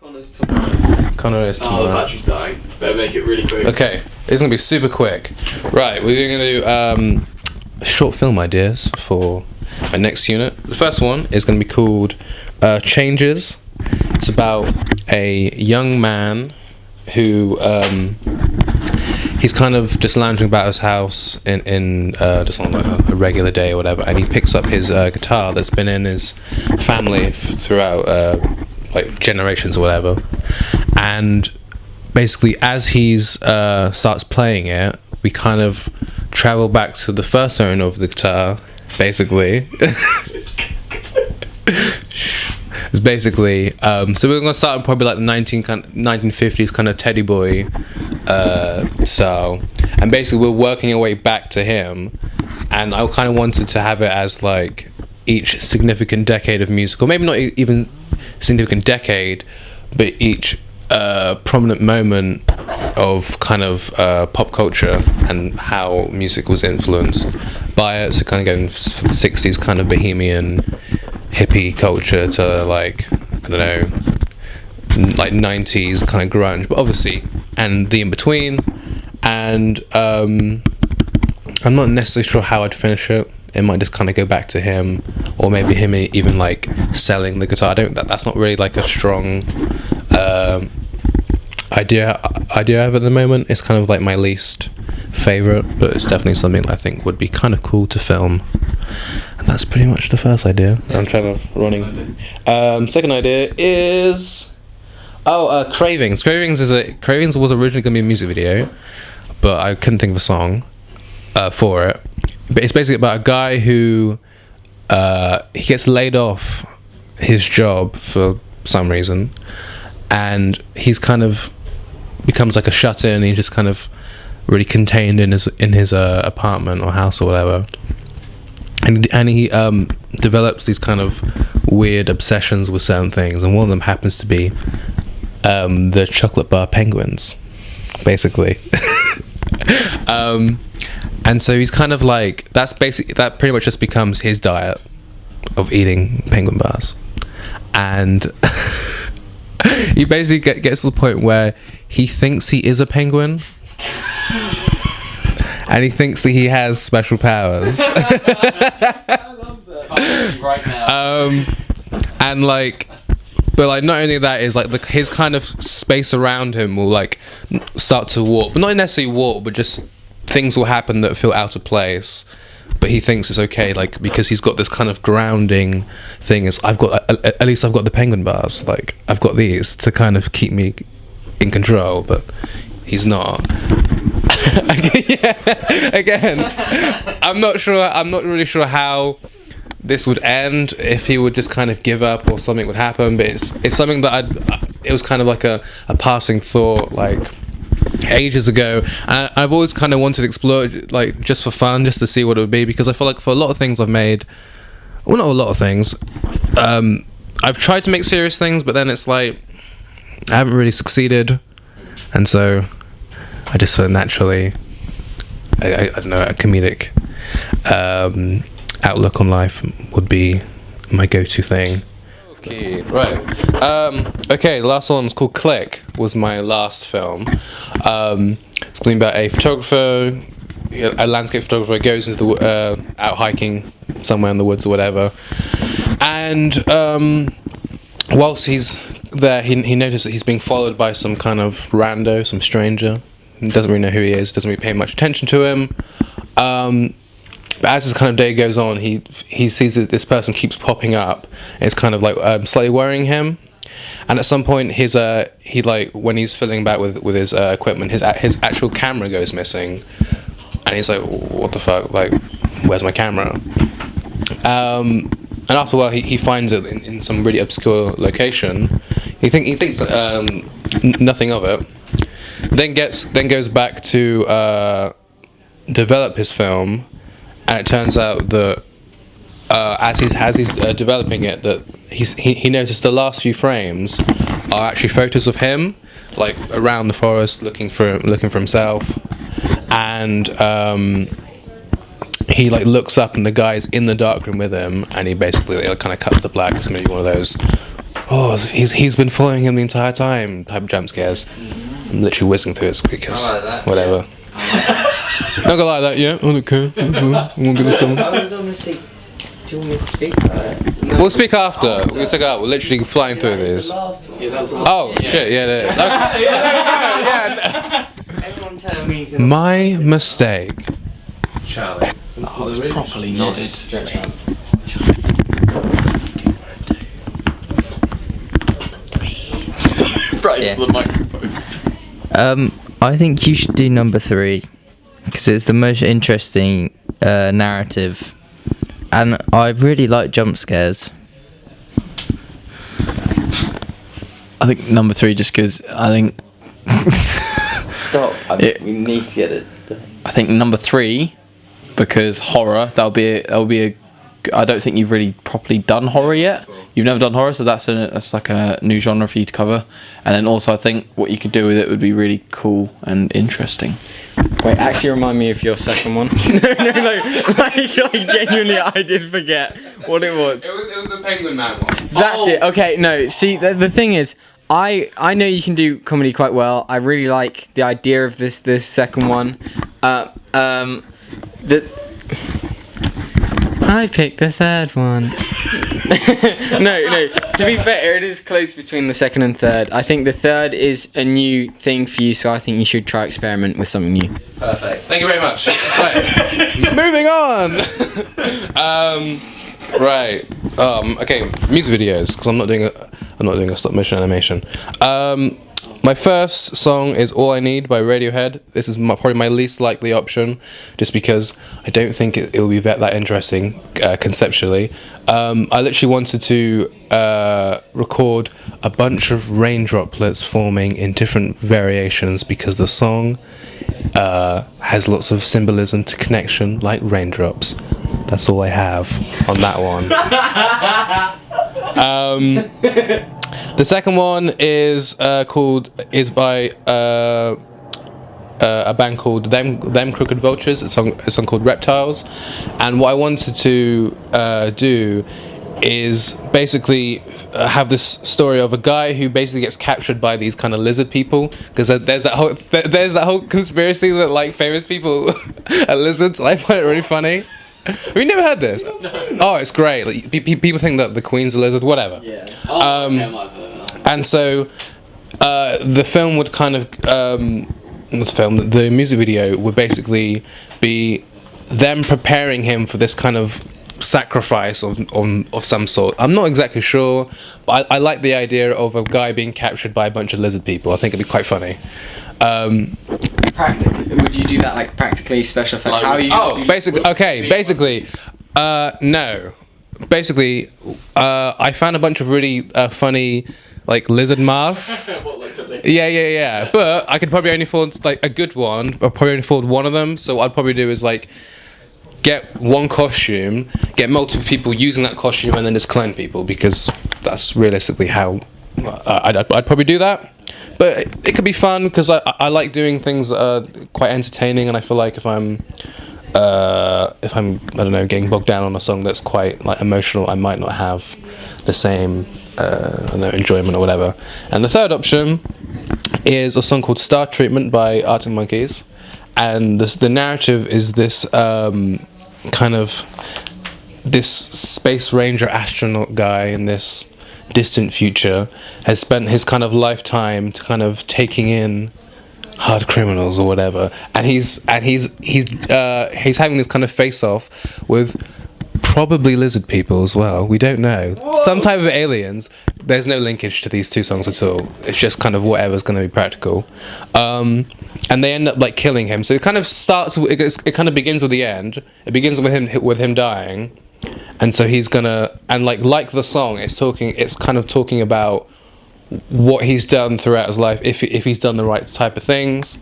Connor is Oh, the tomorrow. battery's dying. Better make it really quick. Okay, it's gonna be super quick. Right, we're gonna do short film ideas for my next unit. The first one is gonna be called Changes. It's about a young man who he's kind of just lounging about his house in just on like a regular day or whatever, and he picks up his guitar that's been in his family throughout like generations or whatever, and basically as he's starts playing it, we kind of travel back to the first owner of the guitar, basically. It's basically so we're gonna start in probably like the 1950s kind of Teddy Boy style, and basically we're working our way back to him, and I kind of wanted to have it as like each significant decade of music, or maybe not even significant decade, but each prominent moment of kind of pop culture and how music was influenced by it. So kind of going from the 60s kind of bohemian hippie culture to like, I don't know, like 90s kind of grunge, but obviously, and the in between. And I'm not necessarily sure how I'd finish it. It might just kind of go back to him, or maybe him even like selling the guitar. That's not really like a strong idea I have at the moment. It's kind of like my least favorite, but it's definitely something that I think would be kind of cool to film. And that's pretty much the first idea. I'm trying to running. Second idea is Cravings. Cravings was originally going to be a music video, but I couldn't think of a song for it. But it's basically about a guy who he gets laid off his job for some reason, and he's kind of becomes like a shut-in. He's just kind of really contained in his apartment or house or whatever, and he develops these kind of weird obsessions with certain things, and one of them happens to be the chocolate bar penguins, basically. And so he's kind of like, that pretty much just becomes his diet of eating penguin bars, and he basically gets to the point where he thinks he is a penguin, and he thinks that he has special powers. I love that. Right now. And like, but like not only that is like his kind of space around him will like start to warp, but not necessarily warp, but just things will happen that feel out of place. But he thinks it's okay, like, because he's got this kind of grounding thing. Is at least I've got the penguin bars, like I've got these to kind of keep me in control. But he's not. Yeah, again, I'm not really sure how this would end, if he would just kind of give up or something would happen. But it's something that it was kind of like a passing thought, like ages ago, and I've always kind of wanted to explore it, like just for fun, just to see what it would be, because I feel like for a lot of things I've made, well, not a lot of things, I've tried to make serious things, but then it's like I haven't really succeeded, and so I just feel naturally I don't know, a comedic outlook on life would be my go-to thing. Okay, right. Okay, the last one's called Click, was my last film. It's going to be about a photographer, a landscape photographer, goes into the out hiking somewhere in the woods or whatever, and whilst he's there, he notices that he's being followed by some kind of rando, some stranger. He doesn't really know who he is, doesn't really pay much attention to him. But as this kind of day goes on, he sees that this person keeps popping up. And it's kind of like slightly worrying him. And at some point, when he's fiddling back with his equipment, his actual camera goes missing, and he's like, "What the fuck? Like, where's my camera?" And after a while, he finds it in some really obscure location. He thinks nothing of it. Then goes back to develop his film. And it turns out that as he's developing it, that he noticed the last few frames are actually photos of him, like around the forest, looking for himself, and he like looks up and the guy's in the darkroom with him, and he basically kind of cuts to black. It's maybe one of those oh, he's been following him the entire time type of jump scares. I'm literally whizzing through it because I like that, whatever. Not gonna lie that, yeah. I don't care. I won't get this done. I was honestly. Do you want me to speak about it? We'll speak after. We'll take out. We're literally flying through this. The last one. Yeah, that was the last Oh one, shit! Yeah. Yeah. Everyone tell me you can. My mistake. Charlie. Oh, it's properly knotted. Stretch out. Right, Yeah. the microphone. I think you should do number 3 because it's the most interesting narrative, and I really like jump scares. I think number 3, just because I think Stop! We need to get it. I think number 3, because horror. That'll be a. I don't think you've really properly done horror yet. You've never done horror, so that's like a new genre for you to cover. And then also, I think what you could do with it would be really cool and interesting. Wait, actually remind me of your second one. no, like genuinely, I did forget what it was. It was the Penguin Man one. That's it. Okay, no. See, the thing is, I know you can do comedy quite well. I really like the idea of this second one. I picked the third one. No. To be fair, it is close between the second and third. I think the third is a new thing for you, so I think you should try experiment with something new. Perfect. Thank you very much. Right. Moving on. Right. Okay. Music videos, because I'm not doing a stop motion animation. My first song is "All I Need" by Radiohead. This is probably my least likely option, just because I don't think it will be that interesting conceptually. I literally wanted to record a bunch of rain droplets forming in different variations because the song has lots of symbolism to connection, like raindrops. That's all I have on that one. The second one is by a band called Them Crooked Vultures. It's a song called Reptiles, and what I wanted to do is basically have this story of a guy who basically gets captured by these kind of lizard people, because there's that whole conspiracy that like famous people are lizards. I find it really funny. Have you never heard this? No. Oh, it's great. Like, people think that the Queen's a lizard, whatever. Yeah. Oh, okay, I might have heard that. And so the film would kind of the music video would basically be them preparing him for this kind of sacrifice of some sort. I'm not exactly sure, but I like the idea of a guy being captured by a bunch of lizard people. I think it'd be quite funny. Practically, would you do that like practically special effect? Like, How you? No. Basically, I found a bunch of really funny like lizard masks. Yeah. But I could probably only afford like a good one. I'll probably only afford one of them. So what I'd probably do is like get one costume, get multiple people using that costume, and then just clone people, because that's realistically how I'd probably do that. But it could be fun because I like doing things that are quite entertaining, and I feel like if I'm I don't know, getting bogged down on a song that's quite like emotional, I might not have the same I don't know, enjoyment or whatever. And the third option is a song called Star Treatment by Arctic Monkeys, and the narrative is this kind of this space ranger astronaut guy in this distant future has spent his kind of lifetime to kind of taking in hard criminals or whatever, and he's having this kind of face off with probably lizard people as well. We don't know. Whoa. Some type of aliens. There's no linkage to these two songs at all. It's just kind of whatever's going to be practical. And they end up like killing him. So it kind of starts. It kind of begins with the end. It begins with him dying, and so he's gonna, and like the song, it's kind of talking about what he's done throughout his life, if he's done the right type of things.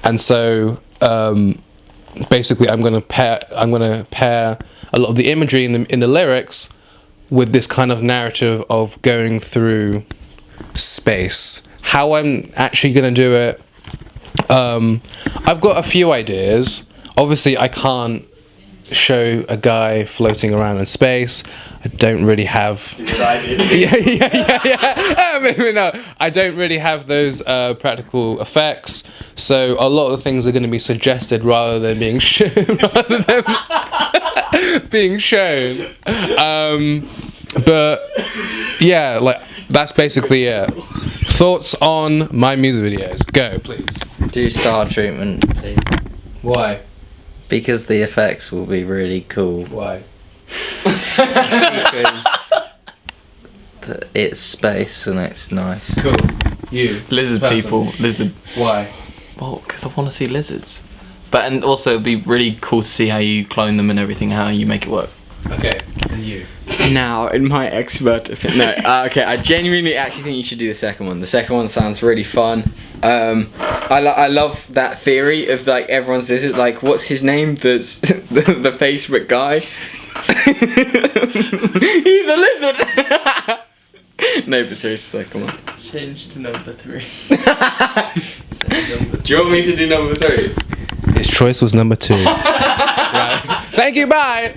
And so basically I'm gonna pair a lot of the imagery in the lyrics with this kind of narrative of going through space. How I'm actually gonna do it, I've got a few ideas. Obviously I can't show a guy floating around in space. I don't really have. yeah. Maybe not. I don't really have those practical effects. So a lot of things are going to be suggested rather than being shown. Being shown. But yeah, like that's basically it. Thoughts on my music videos? Go, please. Do star treatment, please. Why? Because the effects will be really cool. Why? Because it's space and it's nice. Cool. You. Lizard person. people. Lizard. Why? Well, because I want to see lizards. But and also it'd be really cool to see how you clone them and everything, how you make it work. Okay. And you. Now, in my expert opinion, no, okay, I genuinely actually think you should do the second one. The second one sounds really fun. I love that theory of like everyone's lizard. Like, what's his name? That's the Facebook guy. He's a lizard. No, but seriously, second one. Change to number 3. Do you want me to do number 3? His choice was number 2. Right. Thank you. Bye.